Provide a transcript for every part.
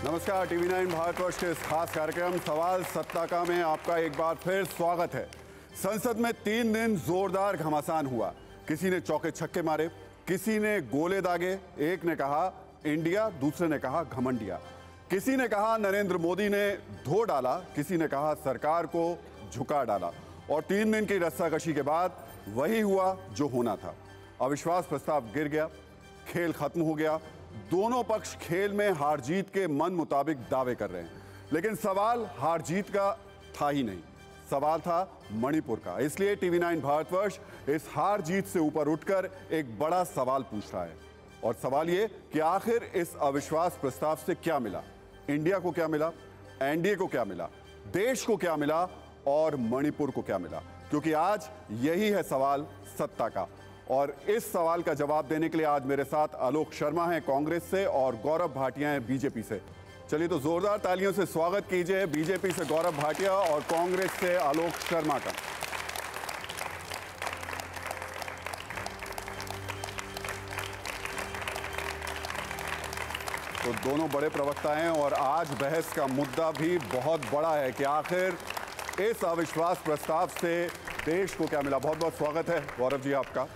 नमस्कार, टीवी 9 भारतवर्ष के इस खास कार्यक्रम सवाल सत्ता का में आपका एक बार फिर स्वागत है। संसद में 3 दिन जोरदार घमासान हुआ। किसी ने चौके छक्के मारे, किसी ने गोले दागे, एक ने कहा इंडिया, दूसरे ने कहा घमंडिया, किसी ने कहा नरेंद्र मोदी ने धो डाला, किसी ने कहा सरकार को झुका डाला। और 3 दिन की रस्साकशी के बाद वही हुआ जो होना था। अविश्वास प्रस्ताव गिर गया, खेल खत्म हो गया। दोनों पक्ष खेल में हार जीत के मन मुताबिक दावे कर रहे हैं, लेकिन सवाल हार जीत का था ही नहीं, सवाल था मणिपुर का। इसलिए टीवी 9 भारतवर्ष इस हार जीत से ऊपर उठकर एक बड़ा सवाल पूछ रहा है। और सवाल ये कि आखिर इस अविश्वास प्रस्ताव से क्या मिला, इंडिया को क्या मिला, एनडीए को क्या मिला, देश को क्या मिला और मणिपुर को क्या मिला। क्योंकि आज यही है सवाल सत्ता का। और इस सवाल का जवाब देने के लिए आज मेरे साथ आलोक शर्मा हैं कांग्रेस से और गौरव भाटिया हैं बीजेपी से। चलिए तो जोरदार तालियों से स्वागत कीजिए बीजेपी से गौरव भाटिया और कांग्रेस से आलोक शर्मा का। तो दोनों बड़े प्रवक्ता हैं और आज बहस का मुद्दा भी बहुत बड़ा है कि आखिर इस अविश्वास प्रस्ताव से देश को क्या मिला। बहुत बहुत स्वागत है गौरव जी आपका,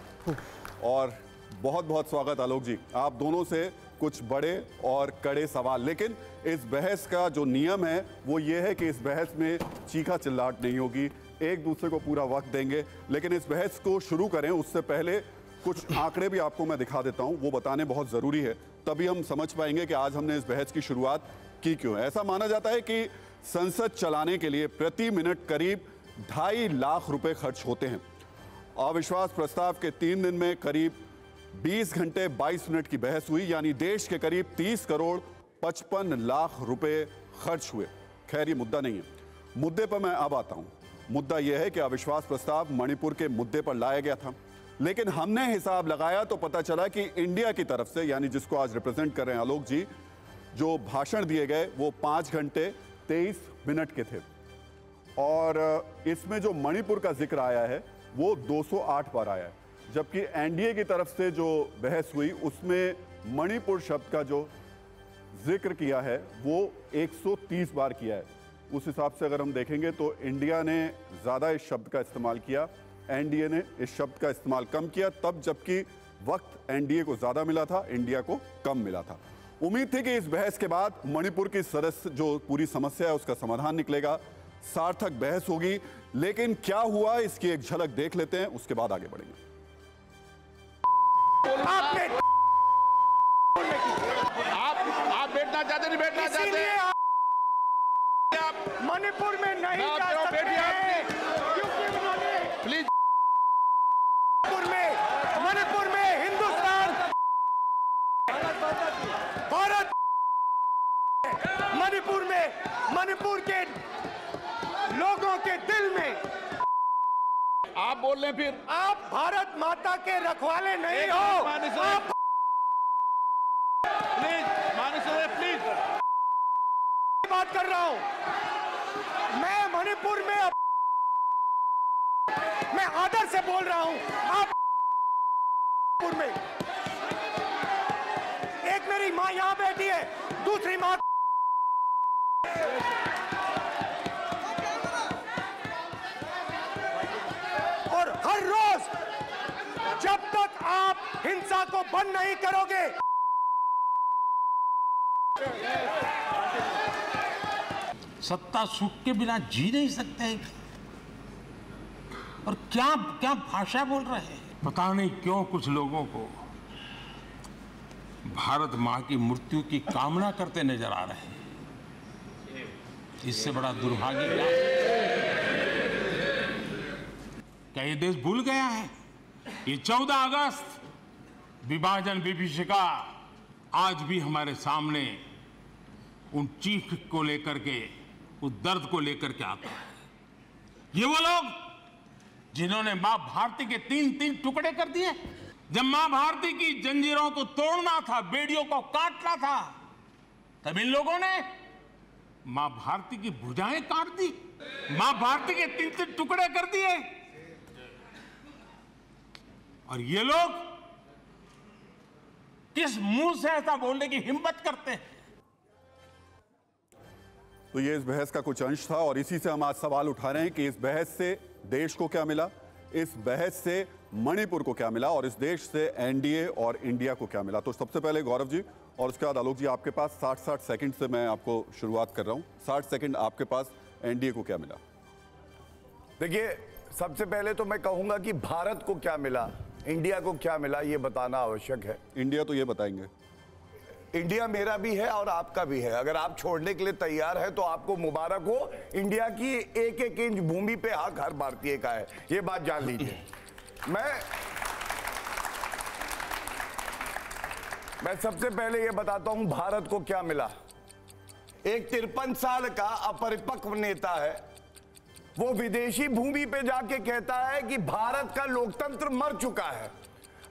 और बहुत बहुत स्वागत आलोक जी। आप दोनों से कुछ बड़े और कड़े सवाल, लेकिन इस बहस का जो नियम है वो ये है कि इस बहस में चीखा चिल्लाहट नहीं होगी, एक दूसरे को पूरा वक्त देंगे। लेकिन इस बहस को शुरू करें उससे पहले कुछ आंकड़े भी आपको मैं दिखा देता हूं, वो बताने बहुत ज़रूरी है, तभी हम समझ पाएंगे कि आज हमने इस बहस की शुरुआत की क्यों है। ऐसा माना जाता है कि संसद चलाने के लिए प्रति मिनट करीब 2.5 लाख रुपए खर्च होते हैं। अविश्वास प्रस्ताव के 3 दिन में करीब 20 घंटे 22 मिनट की बहस हुई, यानी देश के करीब 30 करोड़ 55 लाख रुपए खर्च हुए। खैर ये मुद्दा नहीं है, मुद्दे पर मैं अब आता हूं। मुद्दा यह है कि अविश्वास प्रस्ताव मणिपुर के मुद्दे पर लाया गया था, लेकिन हमने हिसाब लगाया तो पता चला कि इंडिया की तरफ से, यानी जिसको आज रिप्रेजेंट कर रहे हैं आलोक जी, जो भाषण दिए गए वो 5 घंटे 23 मिनट के थे। और इसमें जो मणिपुर का जिक्र आया है वो 208 बार आया है, जबकि एनडीए की तरफ से जो बहस हुई उसमें मणिपुर शब्द का जो जिक्र किया है वो 130 बार किया है। उस हिसाब से अगर हम देखेंगे तो इंडिया ने ज़्यादा इस शब्द का इस्तेमाल किया, एनडीए ने इस शब्द का इस्तेमाल कम किया, तब जबकि वक्त एनडीए को ज़्यादा मिला था, इंडिया को कम मिला था। उम्मीद थी कि इस बहस के बाद मणिपुर की सदस्य जो पूरी समस्या है उसका समाधान निकलेगा, सार्थक बहस होगी। लेकिन क्या हुआ इसकी एक झलक देख लेते हैं, उसके बाद आगे बढ़ेंगे। आप बैठना चाहते नहीं, बैठना चाहते आप मणिपुर में नहीं जा सकते क्योंकि उन्होंने प्लीज मणिपुर में हिंदुस्तान भारत मणिपुर के लोगों के दिल में आप बोल रहे हैं। फिर आप भारत माता के रखवाले नहीं हो। आप प्लीज माननीय प्लीज बात कर रहा हूं मैं मणिपुर में, मैं आदर से बोल रहा हूं। आप मणिपुर में एक मेरी मां यहां बैठी है, दूसरी मां और हर रोज जब तक आप हिंसा को बंद नहीं करोगे, सत्ता सुख के बिना जी नहीं सकते। और क्या क्या भाषा बोल रहे हैं। पता नहीं क्यों कुछ लोगों को भारत मां की मृत्यु की कामना करते नजर आ रहे हैं। इससे बड़ा दुर्भाग्य क्या है? क्या ये देश भूल गया है? ये 14 अगस्त विभाजन विभीषिका आज भी हमारे सामने उन चीख को लेकर के, उस दर्द को लेकर के आता है। ये वो लोग जिन्होंने मां भारती के 3-3 टुकड़े कर दिए। जब मां भारती की जंजीरों को तोड़ना था, बेड़ियों को काटना था, तब इन लोगों ने मां भारती की भुजाएं काट दी, मां भारती के 3-3 टुकड़े कर दिए। और ये लोग किस मुंह से ऐसा बोलने की हिम्मत करते हैं? तो ये इस बहस का कुछ अंश था और इसी से हम आज सवाल उठा रहे हैं कि इस बहस से देश को क्या मिला, इस बहस से मणिपुर को क्या मिला और इस देश से एनडीए और इंडिया को क्या मिला। तो सबसे पहले गौरव जी और उसके बाद आलोक जी, आपके पास 60 सेकंड से मैं आपको शुरुआत कर रहा हूं। 60 सेकंड आपके पास, एनडीए को क्या मिला? देखिए, सबसे पहले तो मैं कहूंगा कि भारत को क्या मिला, इंडिया को क्या मिला, ये बताना आवश्यक है। इंडिया तो ये बताएंगे। इंडिया मेरा भी है और आपका भी है। अगर आप छोड़ने के लिए तैयार है तो आपको मुबारक हो। इंडिया की एक एक इंच भूमि पे हक हर भारतीय का है, ये बात जान लीजिए। मैं सबसे पहले ये बताता हूं भारत को क्या मिला। एक 53 साल का अपरिपक्व नेता है, वो विदेशी भूमि पे जाके कहता है कि भारत का लोकतंत्र मर चुका है।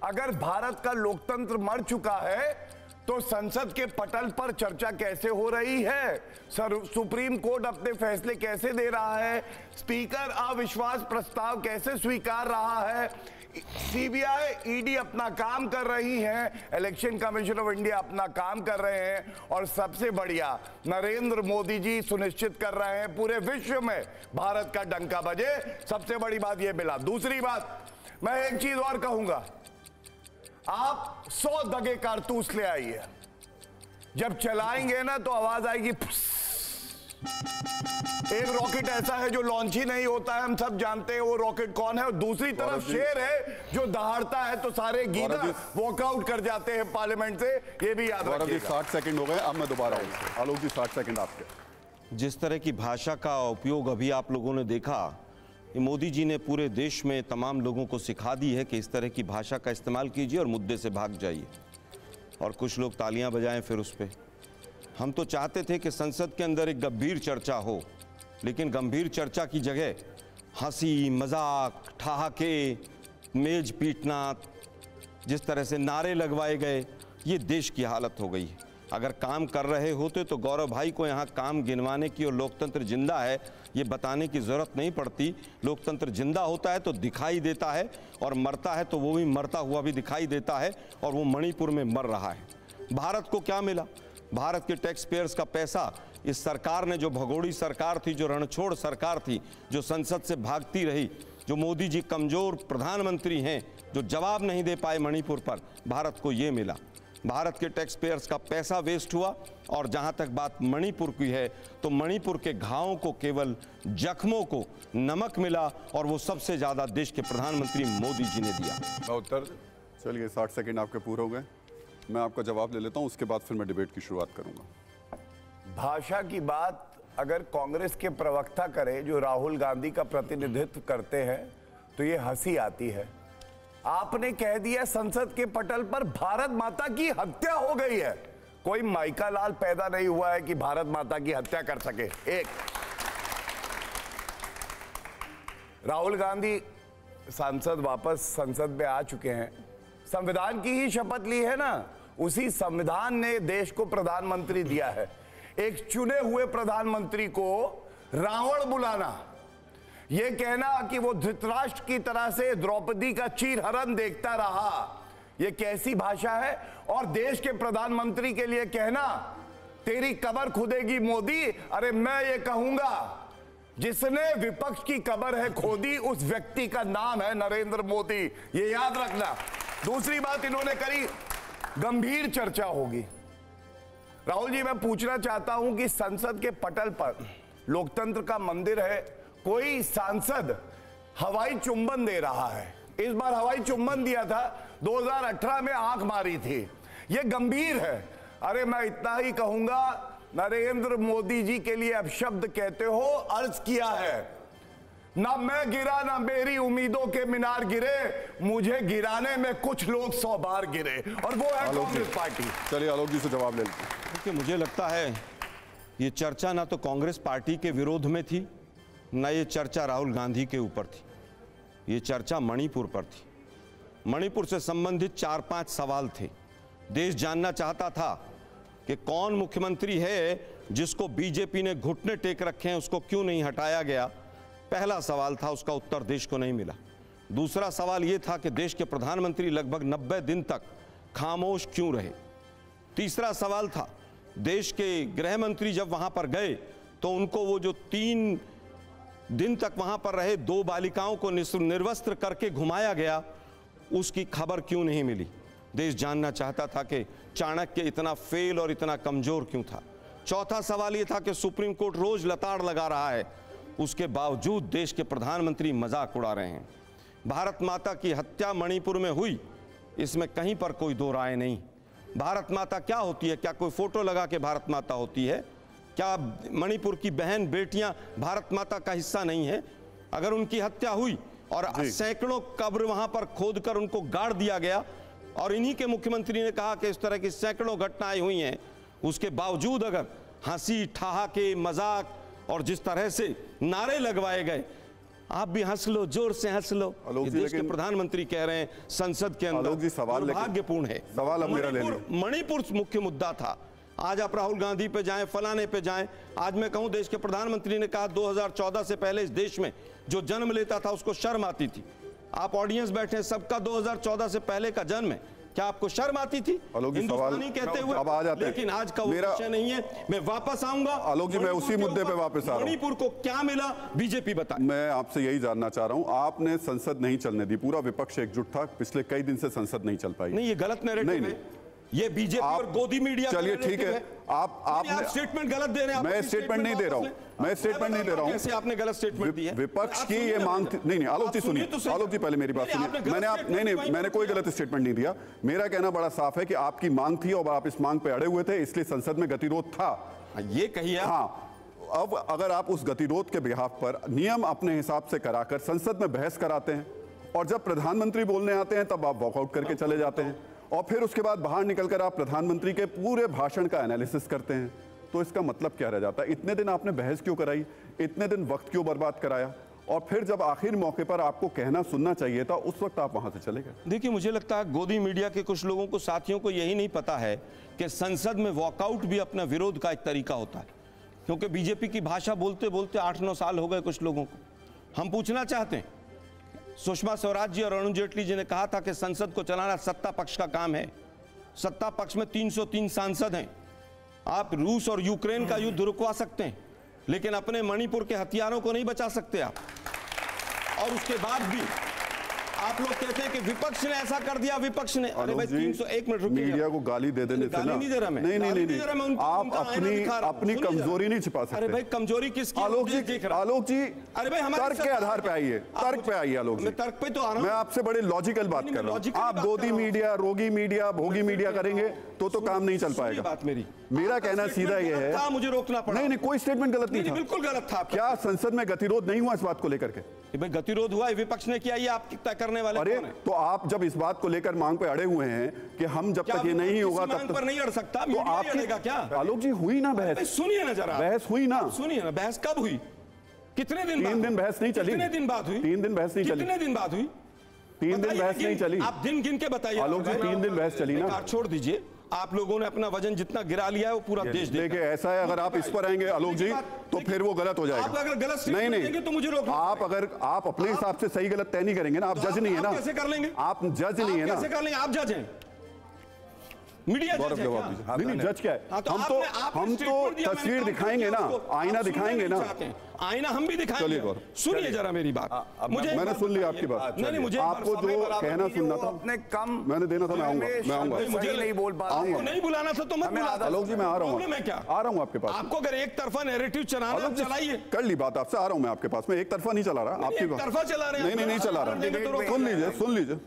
अगर भारत का लोकतंत्र मर चुका है तो संसद के पटल पर चर्चा कैसे हो रही है, सुप्रीम कोर्ट अपने फैसले कैसे दे रहा है, स्पीकर अविश्वास प्रस्ताव कैसे स्वीकार रहा है, सीबीआई ईडी अपना काम कर रही हैं, इलेक्शन कमीशन ऑफ इंडिया अपना काम कर रहे हैं और सबसे बढ़िया नरेंद्र मोदी जी सुनिश्चित कर रहे हैं पूरे विश्व में भारत का डंका बजे। सबसे बड़ी बात यह मिला। दूसरी बात, मैं एक चीज और कहूंगा, आप 100 दगे कारतूस ले आइए, जब चलाएंगे ना तो आवाज आएगी। एक रॉकेट ऐसा है जो लॉन्च ही नहीं होता है, हम सब जानते हैं वो रॉकेट कौन है। और दूसरी तरफ शेर है जो दहाड़ता है तो सारे गीदड़ वॉकआउट कर जाते हैं पार्लियामेंट से, ये भी याद रखिएगा। 60 सेकंड हो गए, अब मैं दोबारा आऊंगा। आलोक जी 60 सेकंड आपके। जिस तरह की भाषा का उपयोग अभी आप लोगों ने देखा, मोदी जी ने पूरे देश में तमाम लोगों को सिखा दी है कि इस तरह की भाषा का इस्तेमाल कीजिए और मुद्दे से भाग जाइए। और कुछ लोग तालियां बजाएं फिर उस पर। हम तो चाहते थे कि संसद के अंदर एक गंभीर चर्चा हो, लेकिन गंभीर चर्चा की जगह हंसी मजाक, ठहाके, मेज पीटना, जिस तरह से नारे लगवाए गए, ये देश की हालत हो गई है। अगर काम कर रहे होते तो गौरव भाई को यहाँ काम गिनवाने की और लोकतंत्र जिंदा है ये बताने की ज़रूरत नहीं पड़ती। लोकतंत्र जिंदा होता है तो दिखाई देता है और मरता है तो वो भी मरता हुआ भी दिखाई देता है, और वो मणिपुर में मर रहा है। भारत को क्या मिला? भारत के टैक्स पेयर्स का पैसा इस सरकार ने, जो भगोड़ी सरकार थी, जो रणछोड़ सरकार थी, जो संसद से भागती रही, जो मोदी जी कमज़ोर प्रधानमंत्री हैं, जो जवाब नहीं दे पाए मणिपुर पर, भारत को ये मिला। भारत के टैक्स पेयर्स का पैसा वेस्ट हुआ। और जहां तक बात मणिपुर की है तो मणिपुर के घावों को, केवल जख्मों को नमक मिला, और वो सबसे ज़्यादा देश के प्रधानमंत्री मोदी जी ने दिया। उत्तर चलिए 60 सेकंड आपके पूरे हो गए, मैं आपका जवाब ले लेता हूं, उसके बाद फिर मैं डिबेट की शुरुआत करूंगा। भाषा की बात अगर कांग्रेस के प्रवक्ता करे जो राहुल गांधी का प्रतिनिधित्व करते हैं तो ये हंसी आती है। आपने कह दिया संसद के पटल पर भारत माता की हत्या हो गई है। कोई माइका लाल पैदा नहीं हुआ है कि भारत माता की हत्या कर सके। एक, राहुल गांधी सांसद वापस संसद में आ चुके हैं, संविधान की ही शपथ ली है ना, उसी संविधान ने देश को प्रधानमंत्री दिया है। एक चुने हुए प्रधानमंत्री को रावण बुलाना, यह कहना कि वो धृतराष्ट्र की तरह से द्रौपदी का चीरहरण देखता रहा, यह कैसी भाषा है? और देश के प्रधानमंत्री के लिए कहना तेरी कब्र खुदेगी मोदी। अरे मैं ये कहूंगा, जिसने विपक्ष की कब्र है खोदी, उस व्यक्ति का नाम है नरेंद्र मोदी, ये याद रखना। दूसरी बात इन्होंने करी, गंभीर चर्चा होगी। राहुल जी, मैं पूछना चाहता हूं कि संसद के पटल पर लोकतंत्र का मंदिर है, कोई सांसद हवाई चुंबन दे रहा है। इस बार हवाई चुंबन दिया था, 2018 में आंख मारी थी, यह गंभीर है। अरे मैं इतना ही कहूंगा, नरेंद्र मोदी जी के लिए अब शब्द कहते हो, अर्ज किया है, ना मैं गिरा ना मेरी उम्मीदों के मीनार गिरे, मुझे गिराने में कुछ लोग 100 बार गिरे, और वो है कांग्रेस पार्टी। चलिए आलोक जी से जवाब ले लेते हैं। क्योंकि मुझे लगता है ये चर्चा ना तो कांग्रेस पार्टी के विरोध में थी, ना ये चर्चा राहुल गांधी के ऊपर थी, ये चर्चा मणिपुर पर थी। मणिपुर से संबंधित 4-5 सवाल थे। देश जानना चाहता था कि कौन मुख्यमंत्री है जिसको बीजेपी ने घुटने टेक रखे हैं, उसको क्यों नहीं हटाया गया। पहला सवाल था, उसका उत्तर देश को नहीं मिला। दूसरा सवाल यह था कि देश के प्रधानमंत्री लगभग 90 दिन तक खामोश क्यों रहे। तीसरा सवाल था, देश के गृह मंत्री जब वहां पर गए तो उनको वो जो 3 दिन तक वहां पर रहे 2 बालिकाओं को निर्वस्त्र करके घुमाया गया, उसकी खबर क्यों नहीं मिली? देश जानना चाहता था कि चाणक्य इतना फेल और इतना कमजोर क्यों था। चौथा सवाल यह था कि सुप्रीम कोर्ट रोज लताड़ लगा रहा है, उसके बावजूद देश के प्रधानमंत्री मजाक उड़ा रहे हैं। भारत माता की हत्या मणिपुर में हुई, इसमें कहीं पर कोई दो राय नहीं। भारत माता क्या होती है? क्या कोई फोटो लगा के भारत माता होती है? क्या मणिपुर की बहन बेटियां भारत माता का हिस्सा नहीं है? अगर उनकी हत्या हुई और सैकड़ों कब्र वहां पर खोदकर उनको गाड़ दिया गया और इन्हीं के मुख्यमंत्री ने कहा कि इस तरह की सैकड़ों घटनाएं हुई हैं, उसके बावजूद अगर हंसी ठहाके मजाक और जिस तरह से नारे लगवाए गए, आप भी हंस लो, जोर से हंस लो, ये देश के प्रधानमंत्री कह रहे हैं संसद के अंदर, दुर्भाग्यपूर्ण है। सवाल अब मेरा ले लो। मणिपुर मुख्य मुद्दा था। आज आप राहुल गांधी पे जाएं, फलाने पे जाएं। आज मैं कहूं, देश के प्रधानमंत्री ने कहा 2014 से पहले इस देश में जो जन्म लेता था उसको शर्म आती थी। आप ऑडियंस बैठे, सबका 2014 से पहले का जन्म है, क्या आपको शर्म आती थी? हिंदुस्तानी कहते हुए। अब आ जाते हैं, लेकिन आज का वो विषय नहीं है। मैं वापस आऊंगा। आलोक जी, मैं उसी मुद्दे पे वापस आ रहा हूं। मणिपुर को क्या मिला, बीजेपी बताए। मैं आपसे यही जानना चाह रहा हूं, आपने संसद नहीं चलने दी, पूरा विपक्ष एकजुट था, पिछले कई दिन से संसद नहीं चल पाई। नहीं, ये गलत नैरेटिव है, ये बीजेपी और गोदी मीडिया। चलिए ठीक है, आप स्टेटमेंट गलत दे रहे हैं। मैं स्टेटमेंट नहीं दे रहा हूं, मैं स्टेटमेंट नहीं दे रहा हूं। कैसे आपने गलत स्टेटमेंट दी है? विपक्ष की ये मांग थी। नहीं, आलोक जी सुनिए, आलोक जी पहले मेरी बात सुनिए। मैंने कोई गलत स्टेटमेंट नहीं दिया। मेरा कहना बड़ा साफ है कि आपकी मांग थी और आप इस मांग पे अड़े हुए थे, इसलिए संसद में गतिरोध था। ये कहिए। हाँ, अब अगर आप उस गतिरोध के बिहाफ पर नियम अपने हिसाब से कराकर संसद में बहस कराते हैं और जब प्रधानमंत्री बोलने आते हैं तब आप वॉकआउट करके चले जाते हैं और फिर उसके बाद बाहर निकलकर आप प्रधानमंत्री के पूरे भाषण का एनालिसिस करते हैं, तो इसका मतलब क्या रह जाता है? इतने दिन आपने बहस क्यों कराई? इतने दिन वक्त क्यों बर्बाद कराया? और फिर जब आखिर मौके पर आपको कहना सुनना चाहिए था, उस वक्त आप वहां से चले गए। देखिए, मुझे लगता है गोदी मीडिया के कुछ लोगों को, साथियों को यही नहीं पता है कि संसद में वॉकआउट भी अपना विरोध का एक तरीका होता है। क्योंकि बीजेपी की भाषा बोलते बोलते 8-9 साल हो गए कुछ लोगों को। हम पूछना चाहते हैं, सुषमा स्वराज जी और अरुण जेटली जी ने कहा था कि संसद को चलाना सत्ता पक्ष का काम है। सत्ता पक्ष में 303 सांसद हैं। आप रूस और यूक्रेन का युद्ध रुकवा सकते हैं, लेकिन अपने मणिपुर के हथियारों को नहीं बचा सकते आप। और उसके बाद भी आप लोग कहते हैं कि विपक्ष ने ऐसा कर दिया, विपक्ष ने। अरे भाई 301 मिनट रुकिए। मीडिया को गाली दे देने से ना, नहीं दे रहा मैं, नहीं, आप अपनी कमजोरी नहीं छिपा सकते। अरे भाई कमजोरी किसकी? आलोक जी, अरे भाई तर्क के आधार पे आइए, तर्क पे आइए आलोक जी। तर्क पे तो आ रहा हूं। मैं आपसे बड़े लॉजिकल बात कर रहा हूं। आप गोदी मीडिया, रोगी मीडिया, भोगी मीडिया करेंगे तो काम नहीं चल पाएगा। बात मेरा कहना सीधा ये है, मुझे रोकना पड़ा। नहीं, कोई स्टेटमेंट गलत नहीं था, बिल्कुल गलत था। क्या संसद में गतिरोध नहीं हुआ इस बात को लेकर के? भाई गतिरोध हुआ, विपक्ष ने किया, ये आप तय करने वाले अरे तो आप जब इस बात को लेकर मांग पे अड़े हुए हैं कि हम जब तक ये नहीं होगा तब तक पर नहीं अड़ सकता, तो आपकी क्या? आलोक जी, हुई ना बहस? सुनिए ना जरा, बहस हुई ना? सुनिए ना, बहस कब हुई? कितने दिन? 3 दिन बहस नहीं चली। कितने दिन बाद हुई? 3 दिन बहस नहीं चली। कितने दिन बाद हुई? 3 दिन बहस नहीं चली। आप दिन गिन के बताइए आलोक जी, 3 दिन बहस चली ना। छोड़ दीजिए, आप लोगों ने अपना वजन जितना गिरा लिया है वो पूरा देश देखिए। ऐसा है, अगर आप इस पर आएंगे आलोक जी तो फिर वो गलत हो जाएगा। आप अगर गलत नहीं, तो मुझे रोकना। आप अपने हिसाब से सही गलत तय नहीं करेंगे ना, आप जज नहीं है ना। कैसे कर लेंगे? आप जज नहीं है ना। कैसे कर लेंगे? आप जज हैं, मीडिया जज है क्या? नहीं, जज क्या है? हम तो तस्वीर दिखाएंगे ना, आईना दिखाएंगे ना। आईना हम भी दिखाएंगे। सुनिए जरा मेरी बात। मुझे मैंने सुन लिया आपकी बात। नहीं, मुझे आपको जो कहना सुनना था अपने कम मैंने देना था, मैं आऊंगा। मुझे नहीं बोल पा रहा हूं। नहीं बुलाना था तो मत बुलाओ। आलोक जी, मैं आ रहा हूँ, मैं क्या आ रहा हूँ आपके पास। आपको अगर एक तरफा नैरेटिव चलाना है, चलाइए। कर ली बात आपसे, आ रहा हूँ मैं आपके पास में। एक तरफा नहीं चला रहा आपकी बात। तरफा चला रहे हैं? नहीं चला रहा। सुन लीजिए।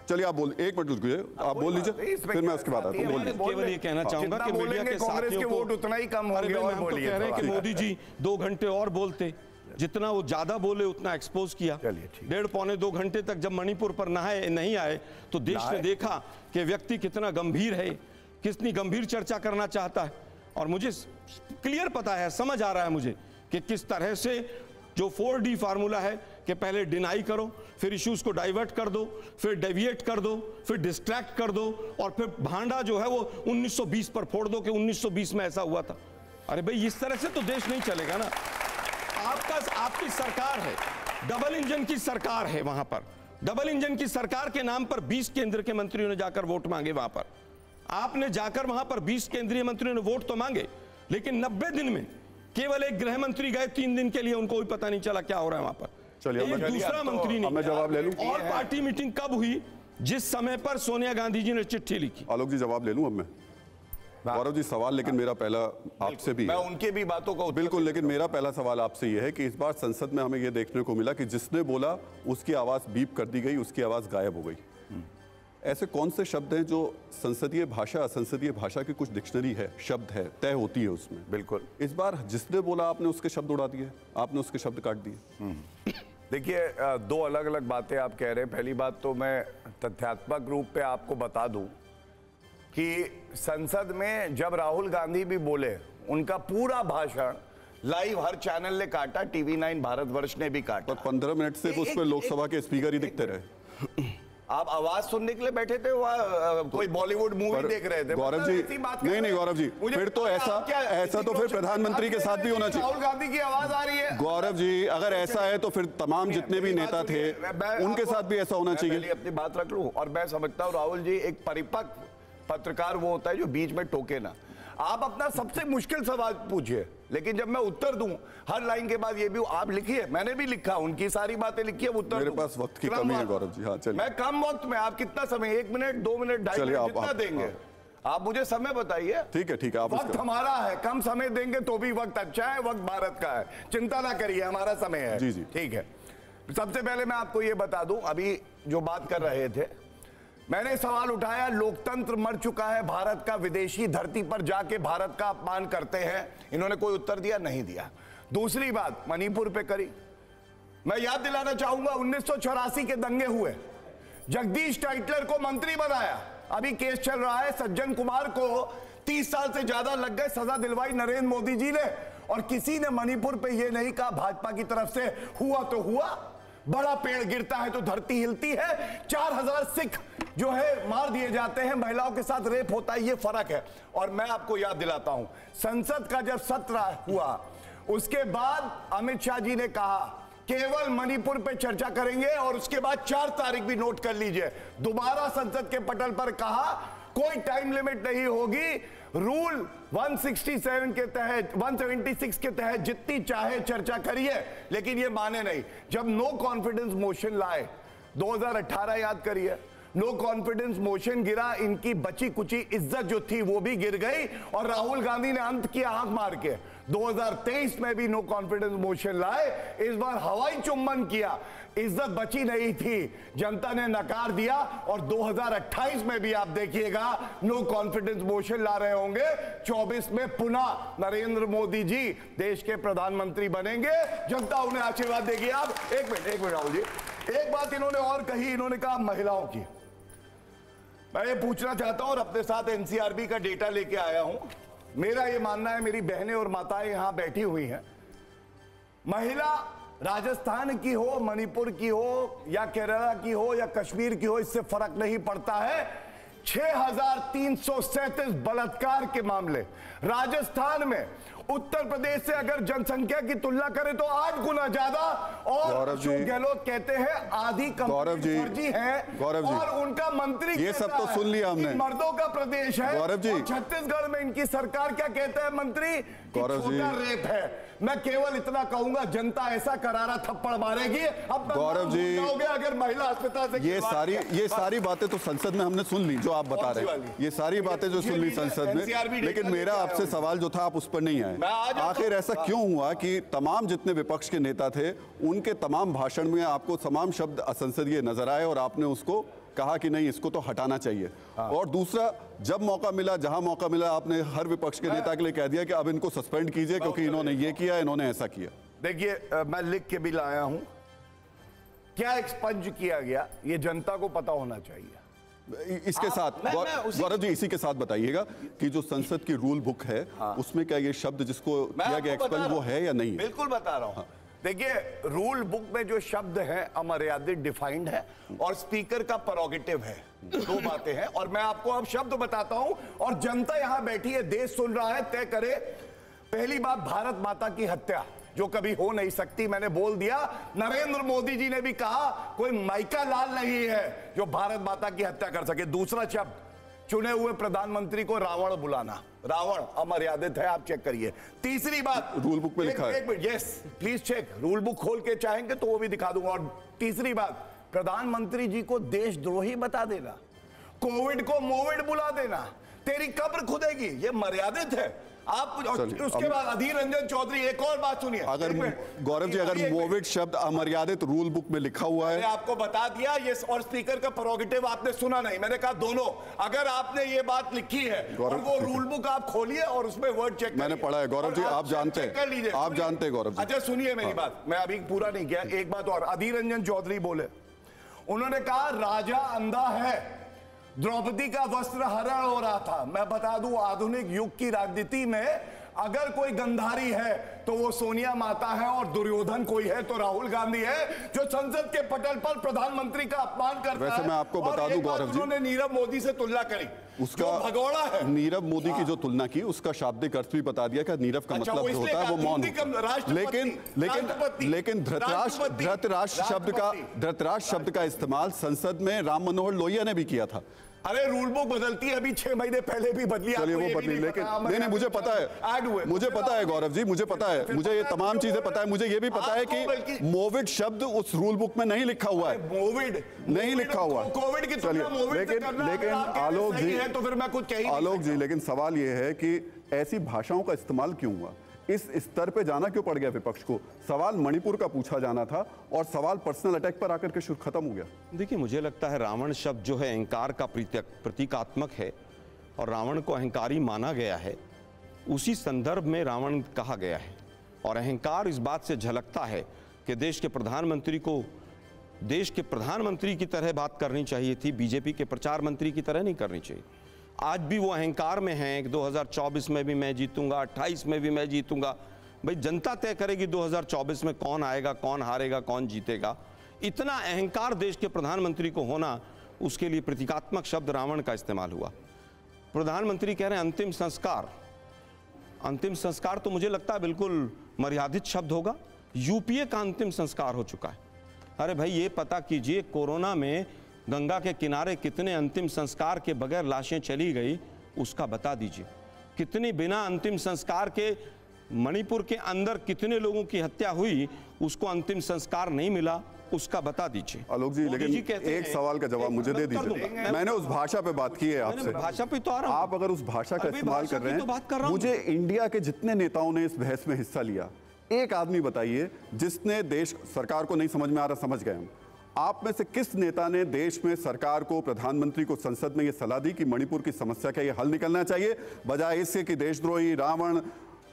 चलिए आप बोल, 1 मिनट रुकिए, आप बोल लीजिए, फिर मैं उसके बाद आता हूं। केवल ये कहना चाहूंगा कि मीडिया के कांग्रेस के वोट उतना ही कम होंगे। और बोलिए, कह रहे हैं कि मोदी जी 2 घंटे और बोलते, जितना वो ज्यादा बोले उतना एक्सपोज किया। 1.5-2 घंटे तक जब मणिपुर पर नहीं आए तो देश ने देखा कि व्यक्ति कितना गंभीर है, कितनी गंभीर चर्चा करना चाहता है। और मुझे क्लियर पता है, समझ आ रहा है मुझे कि किस तरह से जो 4D फार्मूला है कि पहले डिनाई करो, फिर इश्यूज को डाइवर्ट कर दो, फिर डेविएट कर दो, फिर डिस्ट्रैक्ट कर दो, और फिर भांडा जो है वो 1920 पर फोड़ दो कि 1920 में ऐसा हुआ था। अरे भाई, इस तरह से तो देश नहीं चलेगा ना। आपकी सरकार है, डबल इंजन की सरकार है। वहां पर डबल इंजन की सरकार के नाम पर 20 केंद्र के मंत्रियों ने जाकर वोट मांगे। वहां पर आपने जाकर वहां पर 20 केंद्रीय मंत्रियों ने वोट तो मांगे, लेकिन 90 दिन में केवल एक गृह मंत्री गए 3 दिन के लिए, उनको भी पता नहीं चला क्या हो रहा है वहां पर। चलिए, एक दूसरा मंत्री नहीं। मैं जवाब ले लूं। और पार्टी मीटिंग कब हुई? जिस समय पर सोनिया गांधी जी ने चिट्ठी लिखी। आलोक जी जवाब ले लूं अब मैं? गौरव जी सवाल, लेकिन मेरा पहला आपसे भी मैं उनके भी बातों का बिल्कुल, लेकिन मेरा पहला सवाल आपसे यह है कि इस बार संसद में हमें यह देखने को मिला कि जिसने बोला उसकी आवाज बीप कर दी गई, उसकी आवाज गायब हो गई। ऐसे कौन से शब्द हैं जो संसदीय भाषा की कुछ डिक्शनरी है, शब्द है, तय होती है उसमें? बिल्कुल। इस बार जिसने बोला आपने उसके शब्द उड़ा दिए, आपने उसके शब्द काट दिए। देखिए, दो अलग अलग बातें आप कह रहे हैं। पहली बात तो मैं तथ्यात्मक रूप पे आपको बता दूं कि संसद में जब राहुल गांधी भी बोले, उनका पूरा भाषण लाइव हर चैनल ने काटा, टीवी 9 भारतवर्ष ने भी काटा। और 15 मिनट से उस पर लोकसभा के स्पीकर ही दिखते रहे। आप आवाज सुनने के लिए बैठे थे, वहाँ कोई बॉलीवुड मूवी देख रहे थे? गौरव जी, नहीं गौरव जी, फिर तो ऐसा तो फिर प्रधानमंत्री के साथ भी होना चाहिए। राहुल गांधी की आवाज आ रही है। गौरव जी, अगर ऐसा है तो फिर तमाम जितने भी नेता थे उनके साथ भी ऐसा होना चाहिए। अपनी बात रख लूं, और मैं समझता हूं राहुल जी एक परिपक्व पत्रकार वो होता है जो बीच में टोके ना। आप अपना सबसे मुश्किल सवाल पूछिए, लेकिन जब मैं उत्तर दूं हर लाइन के बाद ये भी आप लिखिए, मैंने भी लिखा, उनकी सारी बातें लिखी है, उत्तर मेरे पास वक्त की कमी है गौरव जी। हाँ चलिए, मैं कम वक्त में, आप कितना समय, 1 मिनट, 2 मिनट, 2.5 मिनट जितना देंगे आप मुझे समय बताइए। ठीक है, आप वक्त हमारा है, कम समय देंगे तो भी वक्त अच्छा है, वक्त भारत का है, चिंता ना करिए, हमारा समय है। जी जी ठीक है। सबसे पहले मैं आपको ये बता दूं, अभी जो बात कर रहे थे, मैंने सवाल उठाया लोकतंत्र मर चुका है, भारत का विदेशी धरती पर जाके भारत का अपमान करते हैं। इन्होंने कोई उत्तर दिया नहीं दिया। दूसरी बात मणिपुर पे करी। मैं याद दिलाना चाहूंगा 1984 के दंगे हुए, जगदीश टाइटलर को मंत्री बनाया, अभी केस चल रहा है, सज्जन कुमार को 30 साल से ज्यादा लग गए, सजा दिलवाई नरेंद्र मोदी जी ने, और किसी ने मणिपुर पे ये नहीं कहा भाजपा की तरफ से हुआ तो हुआ, बड़ा पेड़ गिरता है तो धरती हिलती है, 4000 सिख जो है मार दिए जाते हैं, महिलाओं के साथ रेप होता है, ये फर्क है। और मैं आपको याद दिलाता हूं, संसद का जब सत्र हुआ उसके बाद अमित शाह जी ने कहा केवल मणिपुर पे चर्चा करेंगे, और उसके बाद 4 तारीख भी नोट कर लीजिए, दोबारा संसद के पटल पर कहा कोई टाइम लिमिट नहीं होगी, रूल 167 के तहत 176 के तहत जितनी चाहे चर्चा करिए, लेकिन ये माने नहीं। जब नो कॉन्फिडेंस मोशन लाए 2018 याद करिए, नो कॉन्फिडेंस मोशन गिरा, इनकी बची कुची इज्जत जो थी वो भी गिर गई, और राहुल गांधी ने अंत किया आंख मार के। 2023 में भी नो कॉन्फिडेंस मोशन लाए, इस बार हवाई चुम्बन किया, इज्जत बची नहीं थी, जनता ने नकार दिया, और 2028 में भी आप देखिएगा नो कॉन्फिडेंस मोशन ला रहे होंगे। 24 में पुनः नरेंद्र मोदी जी देश के प्रधानमंत्री बनेंगे, जनता उन्हें आशीर्वाद देगी। आप एक मिनट राहुल जी, एक बात इन्होंने और कही, इन्होंने कहा महिलाओं की, मैं ये पूछना चाहता हूं, और अपने साथ एनसीआरबी का डेटा लेके आया हूं। मेरा ये मानना है, मेरी बहनें और माताएं यहां बैठी हुई हैं, महिला राजस्थान की हो, मणिपुर की हो, या केरला की हो, या कश्मीर की हो, इससे फर्क नहीं पड़ता है। 6337 बलात्कार के मामले राजस्थान में, उत्तर प्रदेश से अगर जनसंख्या की तुलना करें तो 8 गुना ज्यादा, और अशोक गहलोत कहते हैं आधी कंपनी फर्जी है, और उनका मंत्री ये सब तो सुन लिया हमने, मर्दों का प्रदेश है। गौरव जी, छत्तीसगढ़ में इनकी सरकार क्या कहते हैं मंत्री, गौरव जी, रेप है। मैं केवल इतना कहूंगा, जनता ऐसा करारा थप्पड़ मारेगी अब गौरव जी, अगर महिला अस्पताल से ये सारी बातें तो संसद में हमने सुन ली जो आप बता रहे हैं, ये सारी बातें जो सुन ली संसद में, लेकिन मेरा आपसे सवाल जो था आप उस पर नहीं आए। आखिर ऐसा क्यों हुआ कि तमाम जितने विपक्ष के नेता थे उनके तमाम भाषण में आपको तमाम शब्द असंसदीय नजर आए, और आपने उसको कहा कि नहीं इसको तो हटाना चाहिए। और दूसरा, जब मौका मिला, जहां मौका मिला, आपने हर विपक्ष के नेता के लिए कह दिया कि अब इनको सस्पेंड कीजिए क्योंकि इन्होंने ये किया, इन्होंने ऐसा किया। देखिए, मैं लिख के भी लाया हूं, क्या एक्सपंज किया गया ये जनता को पता होना चाहिए। इसके साथ गौरव जी, इसी के साथ बताइएगा कि जो संसद की रूल बुक है उसमें क्या ये शब्द जिसको किया गया एक्सपंज वो है या नहीं? बिल्कुल बता रहा हूं। देखिए, रूल बुक में जो शब्द है अमर्यादित डिफाइंड है, और स्पीकर का प्रोरोगेटिव है, 2 बातें हैं। और मैं आपको अब शब्द बताता हूं, और जनता यहां बैठी है, देश सुन रहा है, तय करे। पहली बात, भारत माता की हत्या जो कभी हो नहीं सकती, मैंने बोल दिया। नरेंद्र मोदी जी ने भी कहा कोई माइका लाल नहीं है जो भारत माता की हत्या कर सके। दूसरा शब्द, चुने हुए प्रधानमंत्री को रावण बुलाना, रावण अमर्यादित है, आप चेक करिए। तीसरी बात, रूल बुक में लिखा है। एक minute, yes please check, rule book खोल के चाहेंगे तो वो भी दिखा दूंगा। और तीसरी बात, प्रधानमंत्री जी को देशद्रोही बता देना, कोविड को मोविड बुला देना, तेरी कब्र खुदेगी, ये मर्यादित है आप। उसके बाद अधीर रंजन चौधरी, एक और बात सुनिए। अगर गौरव जी, अगर मोविड शब्द अमर्यादित रूल बुक में लिखा हुआ है, मैंने आपको बता दिया ये, और स्पीकर का प्रोरोगेटिव आपने सुना नहीं, मैंने कहा दोनों। अगर आपने ये बात लिखी है और वो रूल बुक आप खोलिए और उसमें वर्ड चेक, मैंने पढ़ा है गौरव जी, आप जानते हैं, आप जानते हैं गौरव जी। अच्छा सुनिए मेरी बात, मैं अभी पूरा नहीं किया, एक बात और। अधीर रंजन चौधरी बोले, उन्होंने कहा राजा अंधा है, द्रौपदी का वस्त्र हरण हो रहा था। मैं बता दूं, आधुनिक युग की राजनीति में अगर कोई गंधारी है तो वो सोनिया माता है, और दुर्योधन कोई है तो राहुल गांधी है, जो संसद के पटल पर प्रधानमंत्री का अपमान करता है। वैसे मैं आपको बता दूं गौरव जी, उन्होंने नीरव मोदी से तुलना करी, उसका भगोड़ा है। नीरव मोदी की जो तुलना की, उसका शाब्दिक अर्थ भी बता दिया कि नीरव का मतलब जो होता है वो मौन। लेकिन धृतराष्ट्र शब्द का इस्तेमाल संसद में राम मनोहर लोहिया ने भी किया था। अरे रूल बुक बदलती है, अभी 6 महीने पहले भी बदली। चलिए वो बदली, लेकिन नहीं, मुझे पता है, मुझे पता है गौरव जी, मुझे पता है, मुझे ये तमाम चीजें पता है। मुझे ये भी पता है कि मोविड शब्द उस रूल बुक में नहीं लिखा हुआ है, मोविड नहीं लिखा हुआ है। कोविड की तुलना मोविड से करना लेकिन आलोक जी, तो फिर मैं कुछ कह आलोक जी, लेकिन सवाल ये है कि ऐसी भाषाओं का इस्तेमाल क्यों हुआ, इस स्तर पे जाना क्यों पड़ गया विपक्ष को? सवाल मणिपुर का पूछा जाना था और सवाल पर्सनल अटैक पर आकर के शुरू खत्म हो गया। देखिए, मुझे लगता है रावण शब्द जो है अहंकार का प्रतीकात्मक है और रावण को अहंकारी माना गया है, उसी संदर्भ में रावण कहा गया है। और अहंकार इस बात से झलकता है कि देश के प्रधानमंत्री को देश के प्रधानमंत्री की तरह बात करनी चाहिए थी, बीजेपी के प्रचार मंत्री की तरह नहीं करनी चाहिए। आज भी वो अहंकार में हैं कि 2024 में भी मैं जीतूंगा, 28 में भी मैं जीतूंगा। भाई जनता तय करेगी 2024 में कौन आएगा, कौन हारेगा, कौन जीतेगा। इतना अहंकार देश के प्रधानमंत्री को होना, उसके लिए प्रतीकात्मक शब्द रावण का इस्तेमाल हुआ। प्रधानमंत्री कह रहे हैं अंतिम संस्कार। अंतिम संस्कार तो मुझे लगता है बिल्कुल मर्यादित शब्द होगा। यूपीए का अंतिम संस्कार हो चुका है। अरे भाई ये पता कीजिए, कोरोना में गंगा के किनारे कितने अंतिम संस्कार के बगैर लाशें चली गई, उसका बता दीजिए। कितनी बिना अंतिम संस्कार के मणिपुर के अंदर कितने लोगों की हत्या हुई, उसको अंतिम संस्कार नहीं मिला, उसका बता दीजिए। आलोक जी, लेकिन एक सवाल का जवाब मुझे दे दीजिए। मैंने उस भाषा पे बात की है आपसे, भाषा पे तो आ रहा हूं। आप अगर उस भाषा का इस्तेमाल कर रहे हैं, मुझे इंडिया के जितने नेताओं ने इस बहस में हिस्सा लिया, एक आदमी बताइए जिसने देश सरकार को नहीं समझ में आ रहा, समझ गए हम, आप में से किस नेता ने देश में सरकार को, प्रधानमंत्री को संसद में यह सलाह दी कि मणिपुर की समस्या का यह हल निकलना चाहिए, बजाय इसके कि देशद्रोही, रावण,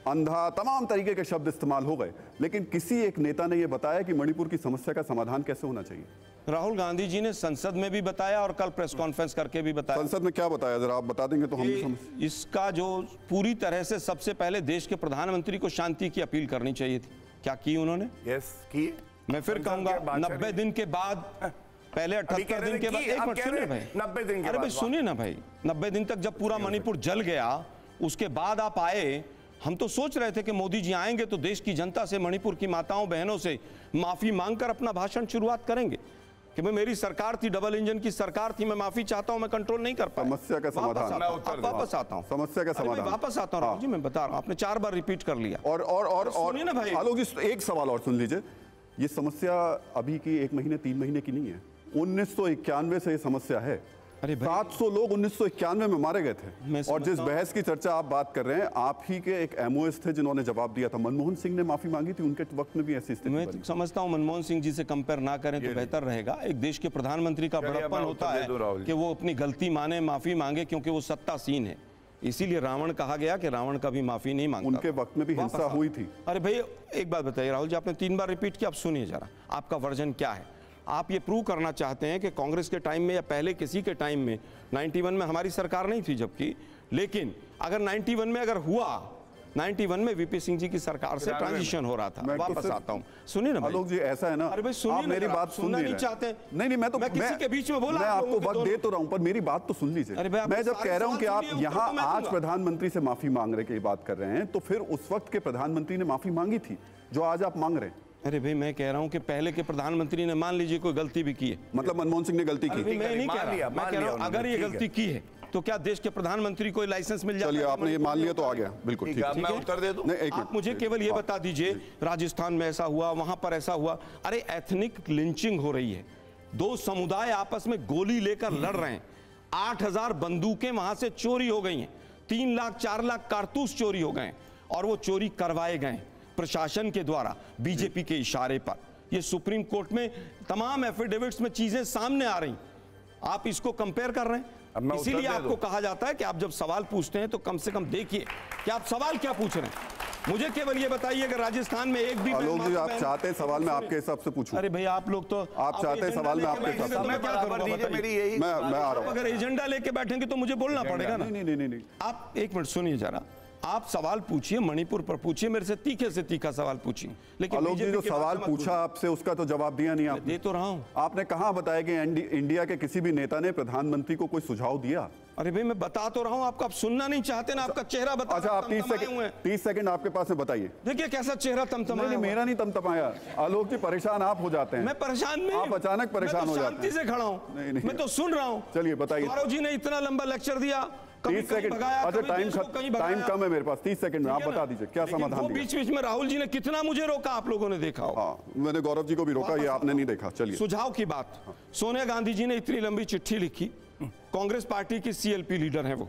अंधा, तमाम तरीके के शब्द इस्तेमाल हो गए, लेकिन किसी एक नेता ने यह बताया कि मणिपुर की समस्या का समाधान कैसे होना चाहिए? राहुल गांधी जी ने संसद में भी बताया और कल प्रेस कॉन्फ्रेंस करके भी बताया। संसद में क्या बताया, जरा आप बता देंगे तो हम भी समझ। इसका जो पूरी तरह से सबसे पहले देश के प्रधानमंत्री को शांति की अपील करनी चाहिए थी। क्या की उन्होंने? यस की। मैं फिर कहूंगा 90 दिन के बाद, पहले 78 दिन के बाद, एक मिनट सुनिए भाई, 90 दिन के अरे भाई सुनिए ना भाई, 90 दिन तक जब पूरा मणिपुर जल गया, उसके बाद आप आए। हम तो सोच रहे थे कि मोदी जी आएंगे तो देश की जनता से, मणिपुर की माताओं बहनों से माफी मांगकर अपना भाषण शुरुआत करेंगे कि मैं, मेरी सरकार थी, डबल इंजन की सरकार थी, मैं माफी चाहता हूं, मैं कंट्रोल नहीं कर पाया। समस्या का समाधान, वापस आता हूं, समस्या का समाधान वापस आता हूं। जी मैं बता रहा हूं, आपने 4 बार रिपीट कर लिया। और सुनिए ना भाई, आलोक जी एक सवाल और सुन लीजिए। ये समस्या अभी की 1 महीने 3 महीने की नहीं है, 1991 से ये समस्या है। अरे 700 लोग 1991 में मारे गए थे। और जिस बहस की चर्चा आप बात कर रहे हैं, आप ही के एक एमओएस थे जिन्होंने जवाब दिया था। मनमोहन सिंह ने माफी मांगी थी, उनके वक्त में भी ऐसी स्थिति। मैं समझता हूं मनमोहन सिंह जी से कंपेयर ना करें तो बेहतर रहेगा। एक देश के प्रधानमंत्री का बड़प्पन होता है कि वो अपनी गलती माने, माफी मांगे, क्योंकि वो सत्तासीन है। इसीलिए रावण कहा गया कि रावण कभी माफी नहीं मांगता। उनके वक्त में भी हिंसा हुई थी। अरे भाई एक बात बताइए राहुल जी, आपने 3 बार रिपीट किया, अब सुनिए जरा आपका वर्जन क्या है। आप ये प्रूव करना चाहते हैं कि कांग्रेस के टाइम में या पहले किसी के टाइम में, 91 में हमारी सरकार नहीं थी जबकि, लेकिन अगर 91 में अगर हुआ, 91 में वीपी सिंह जी की सरकार से ट्रांजिशन हो रहा था। वापस आता हूं, सुनिए ना भाई। आलोक जी ऐसा है ना, अरे भाई सुनिए, मेरी बात सुनना नहीं चाहते। नहीं, मैं किसी के बीच में बोला, मैं आपको वक्त दे तो रहा हूं, पर मेरी बात तो सुन लीजिए। मैं जब कह रहा हूं कि आप यहाँ आज प्रधानमंत्री से माफी मांगने की बात कर रहे हैं, तो फिर उस वक्त के प्रधानमंत्री ने माफी मांगी थी जो आज आप मांग रहे हैं। अरे भाई मैं कह रहा हूं कि पहले के प्रधानमंत्री ने, मान लीजिए कोई गलती भी की है, मतलब मनमोहन सिंह ने गलती की, मैं नहीं कह रहा, मैं कह रहा हूं अगर ये गलती की है तो क्या देश के प्रधानमंत्री को लाइसेंस मिल जाता है? चलिए, आपने ये मान लिया तो आ गया, बिल्कुल ठीक है। मैं उत्तर दे दूं? नहीं, एक आप मिनट। मुझे केवल ये बता दीजिए, राजस्थान में ऐसा हुआ, वहां पर ऐसा हुआ। अरे एथनिक लिंचिंग हो रही है, दो समुदाय आपस में गोली लेकर लड़ रहे हैं, 8000 बंदूकें वहां से चोरी हो गई हैं, 3 लाख 4 लाख कारतूस चोरी हो गए, और वो चोरी करवाए गए प्रशासन के द्वारा, बीजेपी के इशारे पर। ये सुप्रीम कोर्ट में तमाम एफिडेविट्स में चीजें सामने आ रही, आप इसको कंपेयर कर रहे हैं। इसीलिए आपको कहा जाता है कि आप जब सवाल पूछते हैं तो कम से कम देखिए कि आप सवाल क्या पूछ रहे हैं। मुझे केवल ये बताइए कि राजस्थान में एक भी आलोक जी, आप चाहते हैं सवाल मैं आपके हिसाब से पूछूं? अरे भाई, आप लोग तो आप चाहते हैं सवाल में आपके हिसाब से? मैं बराबर दीजिए, मेरी यही मैं आ रहा हूं। अगर एजेंडा लेके बैठेंगे तो मुझे बोलना पड़ेगा ना। नहीं, आप एक मिनट सुनिए जरा, आप सवाल पूछिए, मणिपुर पर पूछिए, मेरे से तीखे से तीखा सवाल पूछिए। लेकिन आलोक जी, जो सवाल पूछा आपसे उसका तो जवाब दिया नहीं आपने। दे तो रहा हूं। आपने कहां बताया कि इंडिया के किसी भी नेता ने प्रधानमंत्री को कोई सुझाव दिया? अरे भाई, मैं बता तो रहा हूं आपको, आप सुनना नहीं चाहते ना, आपका चेहरा बता। अच्छा, आप 30 सेकंड आपके पास है, बताइए। देखिए कैसा चेहरा तमतमाया। नहीं, मेरा नहीं तमतमाया। आलोक जी, परेशान आप हो जाते हैं। मैं परेशान नहीं, आप अचानक परेशान हो जाते हैं। शांति से खड़ा हूं, नहीं। मैं तो सुन रहा हूं। चलिए बताइए। गौरव जी ने इतना लंबा लेक्चर दिया, 30 सेकंड। अच्छा, टाइम कम है मेरे पास, 30 सेकंड में आप बता दीजिए क्या समाधान दिया। बीच बीच में राहुल जी ने कितना मुझे रोका, आप लोगों ने देखा हो। हाँ, मैंने गौरव जी को भी रोका, ये आपने नहीं देखा। चलिए, सुझाव की बात। सोनिया गांधी जी ने इतनी लंबी चिट्ठी लिखी, कांग्रेस पार्टी की सीएलपी लीडर है वो,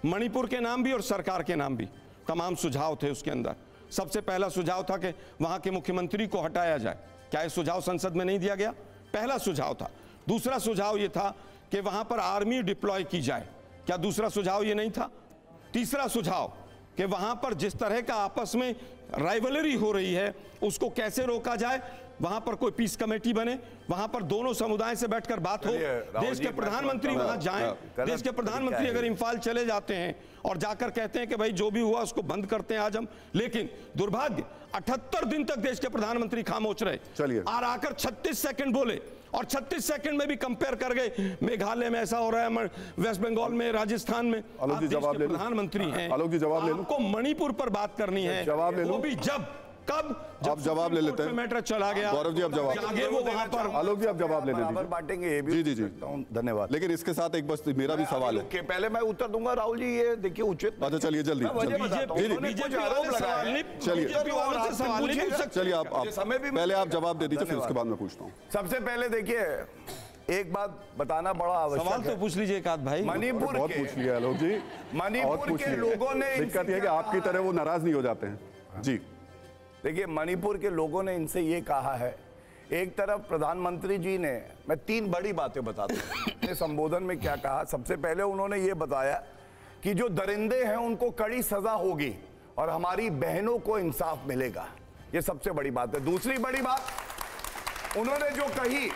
मणिपुर के नाम भी और सरकार के नाम भी, तमाम सुझाव थे उसके अंदर। सबसे पहला सुझाव था कि वहां के मुख्यमंत्री को हटाया जाए। क्या यह सुझाव संसद में नहीं दिया गया? पहला सुझाव था। दूसरा सुझाव यह था कि वहां पर आर्मी डिप्लॉय की जाए। क्या दूसरा सुझाव यह नहीं था? तीसरा सुझाव कि वहां पर जिस तरह का आपस में राइवलरी हो रही है उसको कैसे रोका जाए, वहां पर कोई पीस कमेटी बने, वहां पर दोनों समुदाय से बैठकर बात हो, देश के प्रधानमंत्री वहां जाएं। देश के प्रधानमंत्री अगर इंफाल चले जाते हैं और जाकर कहते हैं कि भाई जो भी हुआ उसको बंद करते हैं आज हम, लेकिन दुर्भाग्य 78 दिन तक देश के प्रधानमंत्री खामोश रहे। चलिए, और आकर 36 सेकंड बोले, और 36 सेकंड में भी कंपेयर कर गए, मेघालय में ऐसा हो रहा है, वेस्ट बंगाल में, राजस्थान में। आलोक जी, जवाब ले लो। प्रधानमंत्री हैं, आलोक जी, जवाब ले लो। आपको मणिपुर पर बात करनी है, जवाब ले लो। वो भी कब आप जवाब ले लेते हैं। मैटर चला गया। गौरव जी, आप जवाब आगे वो वहां पर। आलोक जी, आप जवाब ले लीजिए। बांटेंगे ये भी। जी। धन्यवाद। लेकिन इसके साथ एक बस मेरा भी सवाल है। पहले मैं उत्तर दूंगा राहुल जी, ये देखिए उचित। अच्छा, चलिए जल्दी। चलिए, आप पहले आप जवाब दे दीजिए, फिर उसके बाद मैं पूछता हूँ। सबसे पहले देखिए, एक बात बताना बड़ा आवश्यक सवाल तो पूछ लीजिए एक आध भाई। मणिपुर बहुत पूछ लिया आलोक जी, मणिपुर के लोगों ने, दिक्कत यह है कि आपकी तरह वो नाराज नहीं हो जाते हैं। जी देखिए, मणिपुर के लोगों ने इनसे ये कहा है, एक तरफ प्रधानमंत्री जी ने, मैं 3 बड़ी बातें बताता हूं अपने संबोधन में क्या कहा। सबसे पहले उन्होंने ये बताया कि जो दरिंदे हैं उनको कड़ी सजा होगी और हमारी बहनों को इंसाफ मिलेगा। ये सबसे बड़ी बात है। दूसरी बड़ी बात उन्होंने जो कही,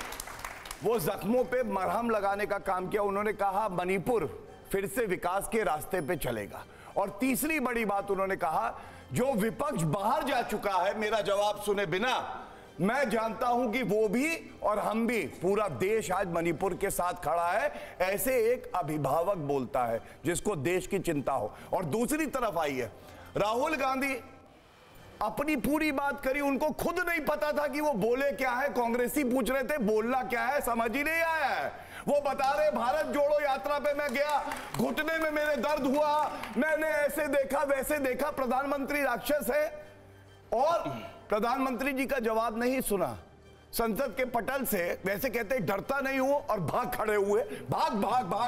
वो जख्मों पे मरहम लगाने का काम किया। उन्होंने कहा मणिपुर फिर से विकास के रास्ते पे चलेगा। और तीसरी बड़ी बात उन्होंने कहा, जो विपक्ष बाहर जा चुका है मेरा जवाब सुने बिना, मैं जानता हूं कि वो भी और हम भी, पूरा देश आज मणिपुर के साथ खड़ा है। ऐसे एक अभिभावक बोलता है जिसको देश की चिंता हो। और दूसरी तरफ आई है राहुल गांधी, अपनी पूरी बात करी, उनको खुद नहीं पता था कि वो बोले क्या है। कांग्रेसी पूछ रहे थे बोलना क्या है, समझ ही नहीं आया है। वो बता रहे भारत जोड़ो यात्रा पे मैं गया, घुटने में मेरे दर्द हुआ, मैंने ऐसे देखा वैसे देखा, प्रधानमंत्री राक्षस है। और प्रधानमंत्री जी का जवाब नहीं सुना। संसद के पटल से वैसे कहते डरता नहीं हूं और भाग खड़े हुए, भाग।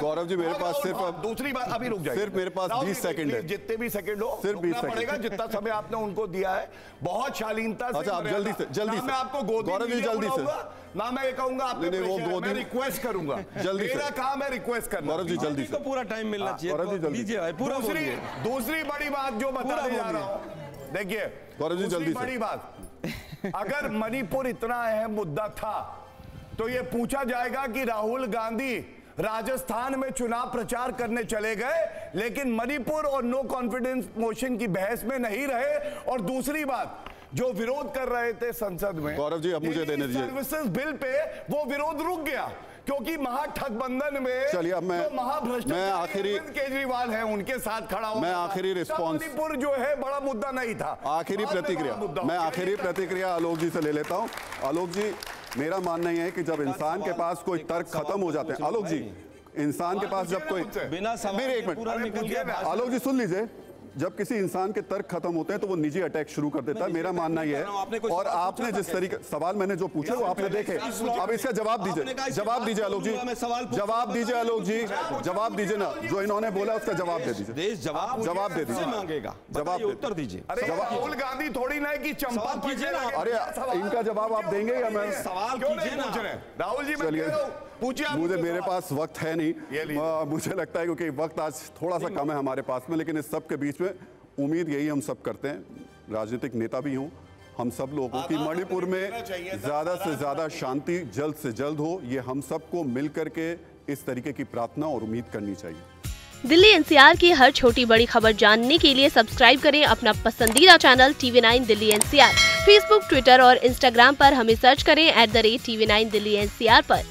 गौरव जी, मेरे पास सिर्फ दूसरी बात, अभी रुक जाइए, सिर्फ मेरे पास 20 सेकंड है। जितने भी सेकंड हो, सिर्फ 20 सेकंड पड़ेगा जितना समय आपने उनको दिया है, बहुत शालीनता से। अच्छा, आप जल्दी से मैं आपको गौरव जी जल्दी से ना, मैं ये कहूंगा आपने मैं रिक्वेस्ट करूंगा, जल्दी मेरा काम है रिक्वेस्ट करना। गौरव जी जल्दी से, पूरा टाइम मिलना चाहिए। गौरव जी जल्दी। दूसरी बड़ी बात जो बताने जा रहा हूं, देखिए गौरव जी जल्दी बड़ी बात, अगर मणिपुर इतना अहम मुद्दा था तो यह पूछा जाएगा कि राहुल गांधी राजस्थान में चुनाव प्रचार करने चले गए लेकिन मणिपुर और नो कॉन्फिडेंस मोशन की बहस में नहीं रहे। और दूसरी बात, जो विरोध कर रहे थे संसद में, गौरव जी अब मुझे देने दीजिए, सर्विसेज बिल पे वो विरोध रुक गया क्योंकि महाठगबंधन में, चलिए अब मैं आखिरी केजरीवाल है उनके साथ खड़ा हो, मैं आखिरी रिस्पॉन्स, मणिपुर जो है बड़ा मुद्दा नहीं था। आखिरी प्रतिक्रिया, मैं आखिरी प्रतिक्रिया आलोक जी से ले लेता हूं। आलोक जी, मेरा मानना यह है कि जब इंसान के पास कोई तर्क खत्म हो जाते हैं, आलोक जी इंसान के पास जब कोई बिना सवाल मेरे एक के पूरा मिनट निकल गया। आलोक जी सुन लीजिए, जब किसी इंसान के तर्क खत्म होते हैं तो वो निजी अटैक शुरू कर देता है, मेरा मानना ये है। और आपने जिस तरीके सवाल मैंने जो पूछे वो आपने देखे, अब इसका जवाब दीजिए, जवाब दीजिए आलोक जी, जवाब दीजिए आलोक जी, जवाब दीजिए ना, जो इन्होंने बोला उसका जवाब दे दीजिए। देश जवाब दे दीजिए, मांगेगा, जवाब उत्तर दीजिए। अरे राहुल गांधी थोड़ी ना है कि चंपा कीजिए ना। अरे इनका जवाब आप देंगे या मैं सवाल कीजिए ना। राहुल जी चलिए, पूछिए। मुझे मेरे पास वक्त है नहीं, मुझे लगता है क्योंकि वक्त आज थोड़ा सा कम है हमारे पास में, लेकिन इस सब के बीच में उम्मीद यही हम सब करते हैं, राजनीतिक नेता भी हों, हम सब लोगों की मणिपुर में ज्यादा से ज्यादा शांति जल्द से जल्द हो, ये हम सबको मिलकर के इस तरीके की प्रार्थना और उम्मीद करनी चाहिए। दिल्ली एनसीआर की हर छोटी बड़ी खबर जानने के लिए सब्सक्राइब करें अपना पसंदीदा channel TV9 Delhi NCR. Facebook, Twitter और इंस्टाग्राम पर हमें सर्च करें @TV9 दिल्ली एनसीआर पर।